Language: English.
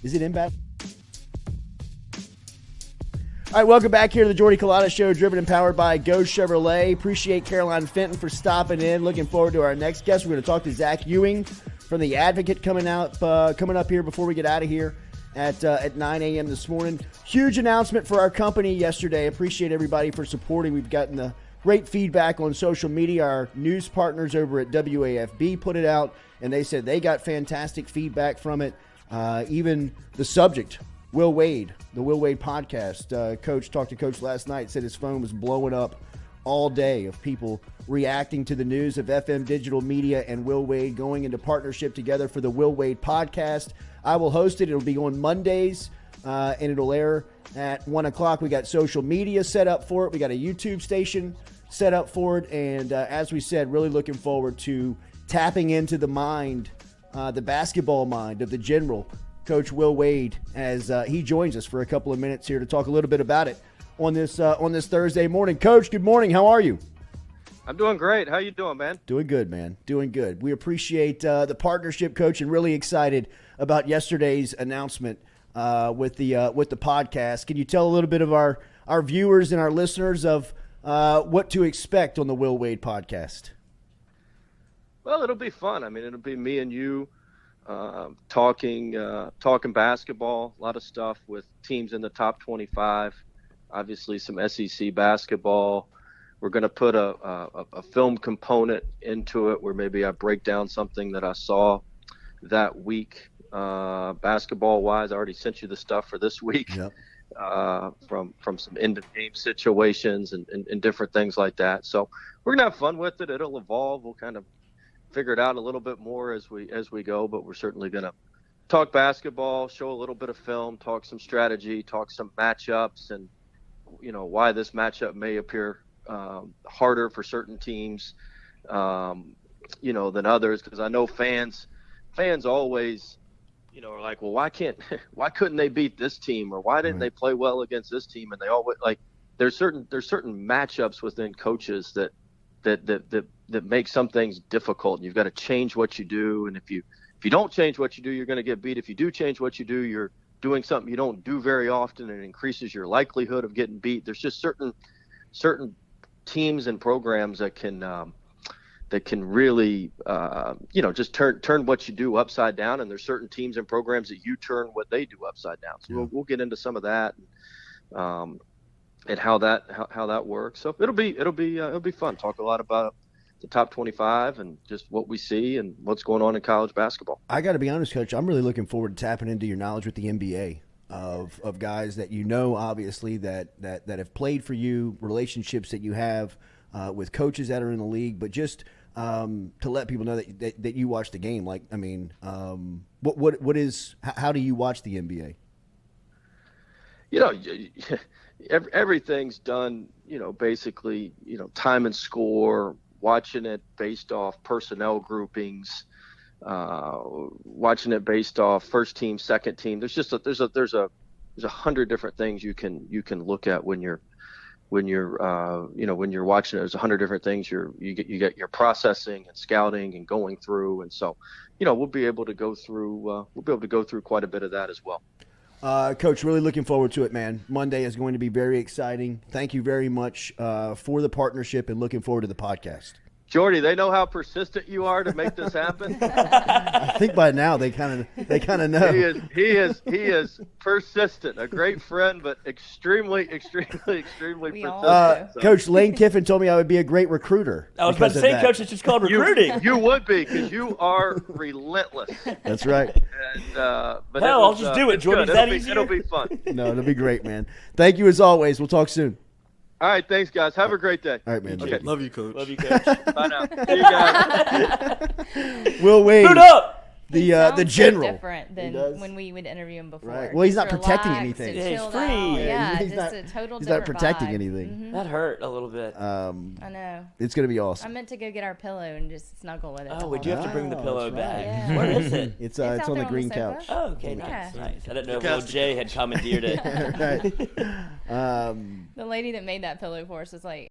Is it in Baton? All right, welcome back here to the Jordy Culotta Show, driven and powered by Go Chevrolet. Appreciate Caroline Fenton for stopping in. Looking forward to our next guest. We're going to talk to Zach Ewing from The Advocate coming up here before we get out of here at 9 a.m. this morning. Huge announcement for our company yesterday. Appreciate everybody for supporting. We've gotten the great feedback on social media. Our news partners over at WAFB put it out, and they said they got fantastic feedback from it. Even the subject, Will Wade, the Will Wade podcast. Coach talked to Coach last night, said his phone was blowing up all day of people reacting to the news of FM Digital Media and Will Wade going into partnership together for the Will Wade podcast. I will host it. It'll be on Mondays, and it'll air at 1 o'clock. We got social media set up for it. We got a YouTube station set up for it. And as we said, really looking forward to tapping into the mind, the basketball mind of the general, Coach Will Wade, as he joins us for a couple of minutes here to talk a little bit about it on this Thursday morning. Coach, good morning. How are you? I'm doing great. How you doing, man? Doing good, man. Doing good. We appreciate the partnership, Coach, and really excited about yesterday's announcement with the podcast. Can you tell a little bit of our viewers and our listeners of what to expect on the Will Wade podcast? Well, it'll be fun. I mean, it'll be me and you talking basketball, a lot of stuff with teams in the top 25, obviously some SEC basketball. We're going to put a film component into it where maybe I break down something that I saw that week basketball-wise. I already sent you the stuff for this week. Yep. From some end-of-game situations and different things like that. So we're going to have fun with it. It'll evolve. We'll kind of figure it out a little bit more as we go, but we're certainly going to talk basketball, show a little bit of film, talk some strategy, talk some matchups, and why this matchup may appear harder for certain teams than others, because I know fans always are like, well, why couldn't they beat this team, or why didn't they play well against this team? And they always there's certain matchups within coaches that make some things difficult. You've got to change what you do, and if you don't change what you do, you're going to get beat. If you do change what you do, you're doing something you don't do very often, and it increases your likelihood of getting beat. There's just certain teams and programs that can really just turn what you do upside down, and there's certain teams and programs that you turn what they do upside down. So we'll get into some of that and how that works. So it'll be fun. Talk a lot about the top 25 and just what we see and what's going on in college basketball. I got to be honest, Coach, I'm really looking forward to tapping into your knowledge with the NBA of guys that obviously that have played for you, relationships that you have with coaches that are in the league, but just to let people know that you watch the game. Like, I mean, how do you watch the NBA? Everything's done, basically, time and score, watching it based off personnel groupings, watching it based off first team, second team. There's just there's 100 different things you can look at when you're watching it. There's 100 different things you get your processing and scouting and going through, and so we'll be able to go through quite a bit of that as well. Coach, really looking forward to it, man. Monday is going to be very exciting. Thank you very much for the partnership, and looking forward to the podcast. Jordy, they know how persistent you are to make this happen. I think by now they kind of know. He is persistent. A great friend, but extremely persistent. So. Coach Lane Kiffin told me I would be a great recruiter. I was about to say, Coach, it's just called recruiting. You would be, because you are relentless. That's right. And, but hell, I'll just do it, Jordy. Is that easier? It'll be fun. No, it'll be gret, man. Thank you as always. We'll talk soon. All right, thanks, guys. Have a great day. All right, man. Okay. Love you, Coach. Love you, Coach. Bye now. See you guys. Will Wade. Boot up! The general. So different than when we would interview him before. Right. Well, he's not protecting relaxed anything. and Yeah, he's chilled free. out. Yeah, he's just not- a total He's not different protecting vibe. anything. Mhm. That hurt a little bit. I know. It's going to be awesome. I meant to go get our pillow and just snuggle with it. Oh, we do have to bring the pillow that's right. back. Yeah. Where is it? It's out on there the on the green sofa. couch. Oh, okay, Yeah. nice. I didn't know if little Jay had commandeered it. Right. The lady that made that pillow for us was like,